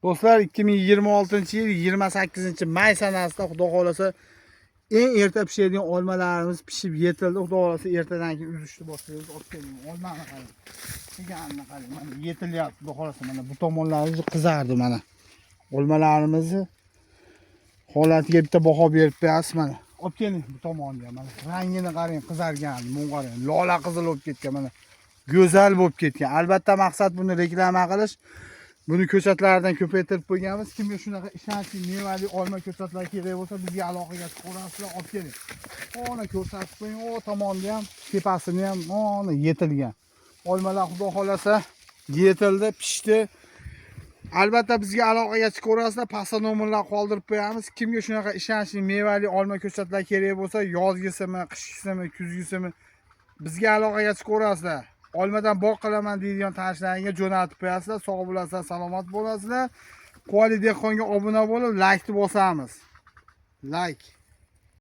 Do'stlar, 2026-yil 28-may sanasida xudo xolasa eng erta pishadigan olmalarimiz pishib yetildi. Xudo xolasa ertadan keyin uzishni boshlaymiz. Olib keling, olmani qarang. Chiganni qarang. Mana yetilyapti xudo xolasa. Mana bu tomonlari qizardi mana. Olmalarimizni holatiga bitta baho berib qo'yasiz mana. Olib keling bu tomonga mana. Rangini qarang, qizargan, qarang. Lola qizil bo'lib ketgan mana. Go'zal bo'lib ketgan. Albatta maqsad buni reklama qilish. Buni ko'chatlardan ko'paytirib qo'yganmiz. Kimga shunaqa ishonchli mevali olma ko'chatlar kerak bo'lsa, bizga aloqaga chiqaverasizlar, olib keling. Mana ko'rsatib qo'ying, o tomonda ham, tepasini ham mana yetilgan. Olmalar xudo xolasa yetildi, pishdi. Albatta bizga aloqaga chiqaverasizlar, pastda nomerlar qoldirib qo'yamiz. Kimga shunaqa ishonchli mevali olma ko'chatlar kerak bo'lsa, yozgisimi, qishgisimi, kuzgisimi bizga aloqaga chiqaverasizlar. Olmadan bog' qilaman deydigan tanishlaringga jo'natib qo'yasizlar. Sog' bo'lasizlar, salomat bo'lasizlar. Quvali dehqonga obuna bo'lib, like ni bosamiz. Like